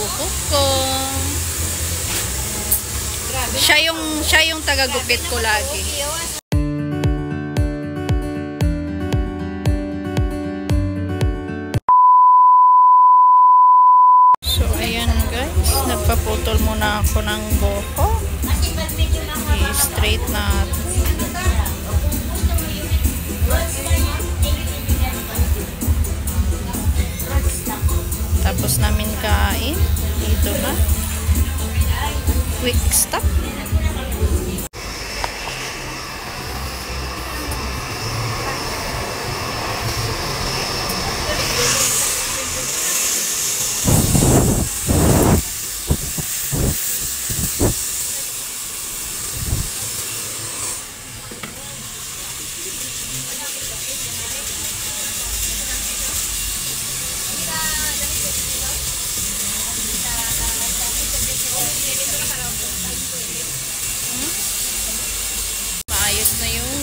buhok ko. Siya yung taga-gupit ko lagi. So, ayan guys. Nagpaputol muna ako ng buhok. I-straight natin. Tapos namin kain. Dito na. Quick stop.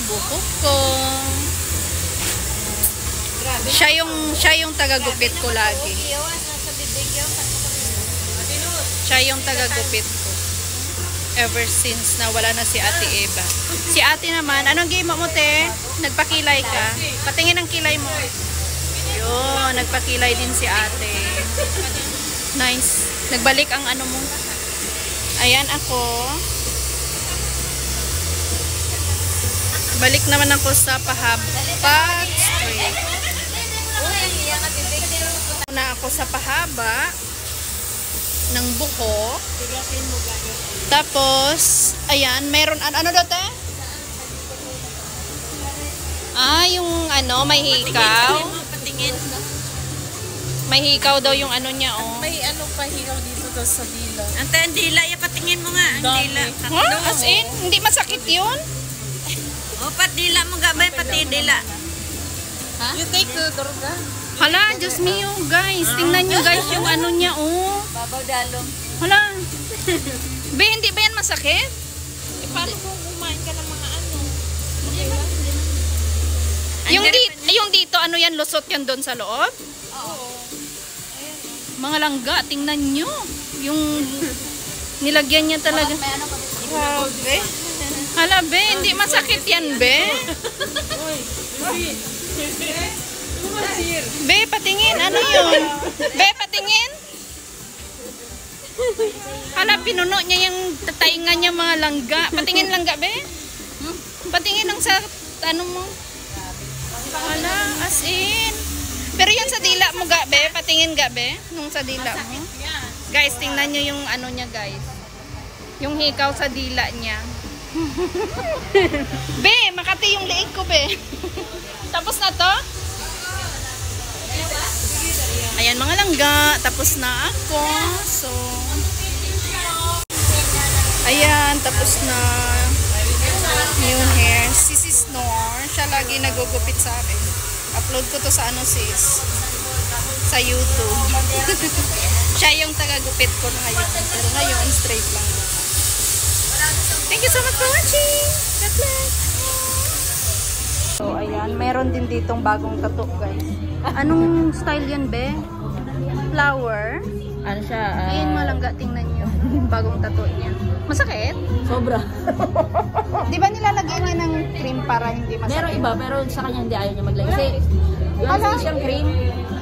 Buhok ko. Siya yung taga-gupit ko lagi. Siya yung taga-gupit ko. Ever since na wala na si Ate Eva. Si Ate naman, anong game mo te? Nagpakilay ka? Patingin ang kilay mo. Yun, nagpakilay din si Ate. Nice. Nagbalik ang ano mo. Ayan ako. Balik naman ako sa Pahaba Street. Una ako sa pahaba ng buhok. Tapos, ayan, meron, ano daw te? Yung ano, may hikaw. May hikaw daw yung ano niya, oh. May ano pa hikaw dito daw sa dila. Ang dila, patingin mo nga, ang dila. Huh? As in, hindi masakit yun? O, dila mo gabay, pati dila. Ha? You take the Durga? Hala, Diyos mio, guys. Tingnan nyo, guys, yung ano niya, oh. Babaw dalong. Hala. Be, hindi ba yan masakit? Paano kung kumain ka ng mga ano? Yung dito, ano yan, lusot yan doon sa loob? Oo. Mga langga, tingnan nyo. Yung nilagyan niya talaga. Grabe. Hala, be, hindi masakit yan, be. Be, patingin, ano yun? Be, patingin. Hala, pinuno niya yung tataingan niya mga langga. Patingin langga, be. Patingin ang sa, ano mo. Hala, as in. Pero yan sa dila mo, ga, be. Patingin, ga, be. Nung sa dila mo. Guys, tingnan nyo yung ano niya, guys. Yung hikaw sa dila niya. Be, makati yung leeg ko, be. Tapos na to? Ayan, mga langga. Tapos na ako. So, ayan, tapos na yung hair. Si Sis Nor, siya lagi nagugupit sa akin. Upload ko to sa ano, sis? Sa YouTube. Siya yung taga-gupit ko ngayon. Pero ngayon, straight lang. Thank you so much for watching. God bless. So, ayan. Meron din ditong bagong tattoo, guys. Anong style yan, be? Flower? Ano siya? Ayan, malangga. Tingnan nyo. Bagong tattoo niya. Masakit? Sobra. Di ba nilalagyan niya ng cream para hindi masakit? Meron iba, pero sa kanya hindi ayaw niya maglagay. Kasi yung siyang cream,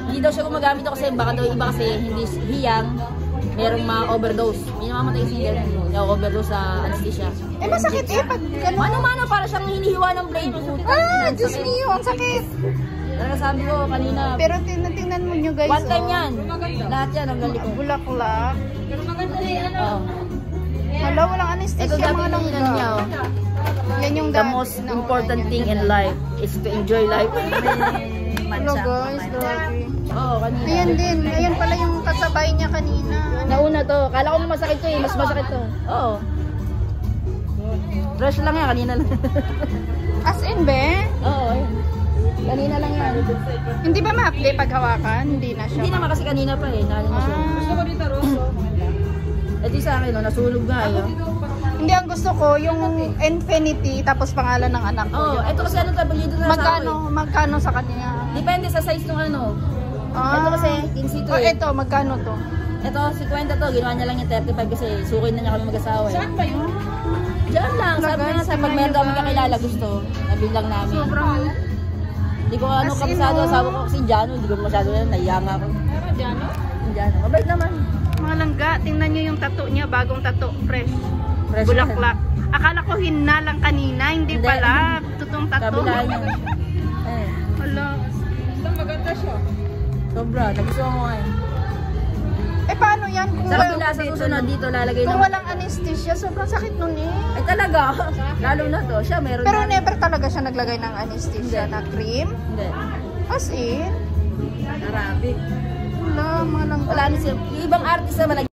hindi daw siya gumagamit ito kasi baka daw iba kasi hindi hiyang. Merong ma-overdose. May namamatay siya ganun. Na-overdose sa anesthesia. Eh, masakit eh. Pag gano'n. Mano-mano para siyang hinihiwa ng blade. Diyos mio, ang sakit. Talaga sabi ko kanina. Pero tingnan mo nyo, guys. One time yan. Lahat yan ang galing ko. Bulaklak. Pero maganda rin ano. Hala, walang anesthesia mga langga. Niya, Yan yung the most important thing in life is to enjoy life. Hello guys, doggy. Oo, kanina. Ayan din. Ayan pala yung kasabay niya kanina. Nauna to. Kala ko masakit to eh. Mas masakit to. Oo. Fresh lang yan. Kanina lang. As in, be? Oo. Kanina lang yan. Hindi ba ma-update pag hawakan? Hindi na siya. Hindi naman kasi kanina pa eh. Gusto ko dito, Rosso. Eh di sa akin, no, nasunog nga eh. Hindi, ang gusto ko yung Infinity tapos pangalan ng anak ko. Oo, ito kasi ano tabi dito na Magkano sa kanya? Depende sa size ng ano. Ah. Ito kasi 15 to Oh, eh. ito, magkano to? Ito, 50 to. Ginawa niya lang yung 35 kasi sukin na niya kami mag-asawa. Saan ba yun? Diyan lang. Sabi nga sa pag meron kami kakilala gusto, nabilang namin. Sobrang, Hindi ko ano As in, kabisado. oh. Asawa ko kasi Jano. Hindi ko masyado na naiya nga ako. Pero dyan, no? Jano. Mabait naman. mga langga, tingnan nyo yung tattoo niya, bagong tattoo, fresh. Fresh Bulaklak. Akala ko hina lang kanina, hindi Hindi. pala. Totoong tattoo. Kabilaan niya. Eh, Hala. Basta maganda siya. sobra. Nagustuhan ko nga eh. Eh paano yan kung Sa kabila sa susunod dito lalagay kung naman. walang anesthesia, sobrang sakit nun eh. Ay talaga. Lalo na to. Siya meron Pero na. never talaga siya naglagay ng anesthesia Hindi. na cream. Hindi. As in, Arabic. wala, mga langga. Wala na siya. Yung ibang artist naman